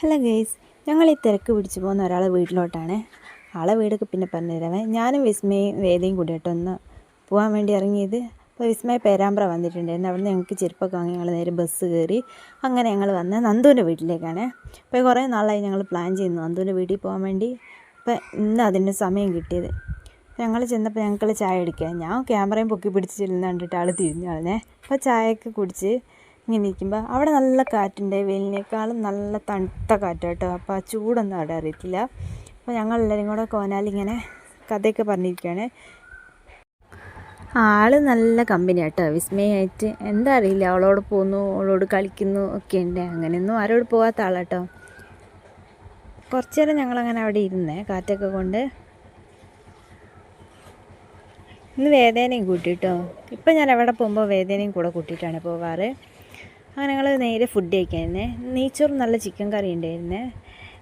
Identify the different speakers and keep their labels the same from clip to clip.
Speaker 1: Hello guys, ഞങ്ങൾ ഈ തിരക്ക് പിടിച്ച് പോകുന്ന ഒരാളെ വീട്ടിലോട്ടാണ്. ആളെ വീടൊക്കെ പിന്നെ പറഞ്ഞു തരാമേ. ഞാനും വിസ്മയും വേദിയും കൂടിയിട്ടൊന്ന് പോകാൻ വേണ്ടി ഇറങ്ങിയത്. അപ്പോൾ വിസ്മയ പേരാമ്പ്ര വന്നിട്ടുണ്ടായിരുന്നു. അവിടെ നിന്ന് ഞങ്ങൾക്ക് ചെരുപ്പൊക്കെ വാങ്ങി ഞങ്ങൾ നേരെ ബസ് കയറി അങ്ങനെ ഞങ്ങൾ വന്ന് നന്ദുവിൻ്റെ വീട്ടിലേക്കാണ്. അപ്പോൾ കുറേ നാളായി ഞങ്ങൾ പ്ലാൻ ചെയ്യുന്നു നന്ദുവിൻ്റെ വീട്ടിൽ പോകാൻ വേണ്ടി. അപ്പോൾ ഇന്ന് അതിൻ്റെ സമയം കിട്ടിയത്. ഞങ്ങൾ ചെന്നപ്പോൾ ഞങ്ങൾ ചായ അടിക്കുക. ഞാൻ ക്യാമറയും പൊക്കി പിടിച്ചിരുന്ന് കണ്ടിട്ട് ആൾ തിരിഞ്ഞു കളഞ്ഞേ. അപ്പോൾ ചായയൊക്കെ കുടിച്ച് ഇങ്ങനെ ഇരിക്കുമ്പോൾ അവിടെ നല്ല കാറ്റുണ്ട്. വെയിലിനേക്കാളും നല്ല തണുത്ത കാറ്റ് കേട്ടോ. അപ്പോൾ ആ ചൂടൊന്നും അവിടെ അറിയത്തില്ല. അപ്പോൾ ഞങ്ങളെല്ലാവരും കൂടെ കോനാലിങ്ങനെ കഥയൊക്കെ പറഞ്ഞിരിക്കുകയാണ്. ആൾ നല്ല കമ്പനി കേട്ടോ. വിസ്മയായിട്ട് എന്താ അറിയില്ല, അവളോട് പോകുന്നു, അവളോട് കളിക്കുന്നു ഒക്കെ ഉണ്ട്. അങ്ങനെയൊന്നും ആരോട് പോകാത്ത ആളാട്ടോ. കുറച്ചു നേരം ഞങ്ങളങ്ങനെ അവിടെ ഇരുന്നേ കാറ്റൊക്കെ കൊണ്ട്. ഇന്ന് വേദനയും കൂട്ടിട്ടോ. ഇപ്പം ഞാൻ എവിടെ പോകുമ്പോൾ വേദനയും കൂടെ കൂട്ടിയിട്ടാണ് പോകാറ്. അങ്ങനെ ഞങ്ങൾ നേരെ ഫുഡ് കഴിക്കായിരുന്നേ. നെയ്ച്ചോറും നല്ല ചിക്കൻ കറി ഉണ്ടായിരുന്നേ.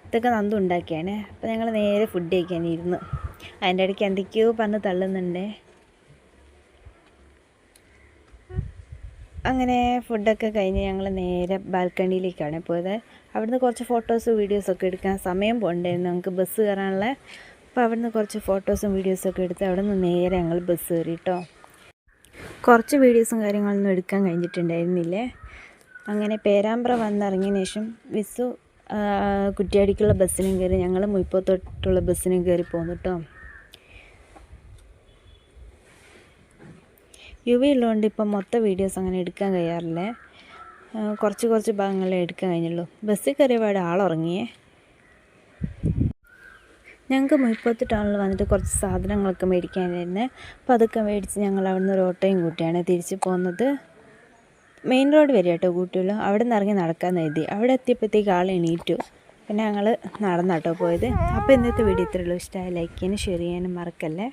Speaker 1: ഇതൊക്കെ നന്ദു ഉണ്ടാക്കിയാണ്. അപ്പോൾ ഞങ്ങൾ നേരെ ഫുഡ് കഴിക്കാനിരുന്നു. അതിൻ്റെ ഇടയ്ക്ക് എന്തൊക്കെയോ പറഞ്ഞ് തള്ളുന്നുണ്ട്. അങ്ങനെ ഫുഡൊക്കെ കഴിഞ്ഞ് ഞങ്ങൾ നേരെ ബാൽക്കണിയിലേക്കാണ് പോയത്. അവിടുന്ന് കുറച്ച് ഫോട്ടോസും വീഡിയോസൊക്കെ എടുക്കാൻ സമയം പോകണ്ടായിരുന്നു ഞങ്ങൾക്ക് ബസ് കയറാനുള്ള. അപ്പോൾ അവിടുന്ന് കുറച്ച് ഫോട്ടോസും വീഡിയോസൊക്കെ എടുത്ത് അവിടെ നിന്ന് നേരെ ഞങ്ങൾ ബസ് കയറി കേട്ടോ. കുറച്ച് വീഡിയോസും കാര്യങ്ങളൊന്നും എടുക്കാൻ കഴിഞ്ഞിട്ടുണ്ടായിരുന്നില്ലേ. അങ്ങനെ പേരാമ്പ്ര വന്നിറങ്ങിയതിന് ശേഷം വിസു കുറ്റ്യാടിക്കുള്ള ബസ്സിനും കയറി ഞങ്ങൾ മുയിപ്പത്തൊട്ടുള്ള ബസ്സിനും കയറി പോന്നു കേട്ടോ. യുവി ഉള്ളതുകൊണ്ട് ഇപ്പം മൊത്തം വീഡിയോസ് അങ്ങനെ എടുക്കാൻ കഴിയാറില്ലേ. കുറച്ച് ഭാഗങ്ങളെ എടുക്കാൻ കഴിഞ്ഞുള്ളൂ. ബസ്സിൽ കയറിയപാട് ആളുറങ്ങിയേ. ഞങ്ങൾക്ക് മുയിപ്പത്ത് ടൗണിൽ വന്നിട്ട് കുറച്ച് സാധനങ്ങളൊക്കെ മേടിക്കാനായിരുന്നു. അപ്പോൾ അതൊക്കെ മേടിച്ച് ഞങ്ങൾ അവിടെ നിന്ന് ഒരു ഓട്ടോയും കൂട്ടിയാണ് തിരിച്ച് പോകുന്നത്. മെയിൻ റോഡ് വരെ കേട്ടോ കൂട്ടിയുള്ളൂ. അവിടെ നിന്ന് ഇറങ്ങി നടക്കാൻ എഴുതി. അവിടെ എത്തിയപ്പോഴത്തേക്ക് ആൾ എണീറ്റു. പിന്നെ ഞങ്ങൾ നടന്നാട്ടോ പോയത്. അപ്പോൾ ഇന്നത്തെ വീഡിയോ ഇത്രയുള്ളൂ. ഇഷ്ടമായി ലൈക്ക് ചെയ്യാനും ഷെയർ ചെയ്യാനും മറക്കല്ലേ.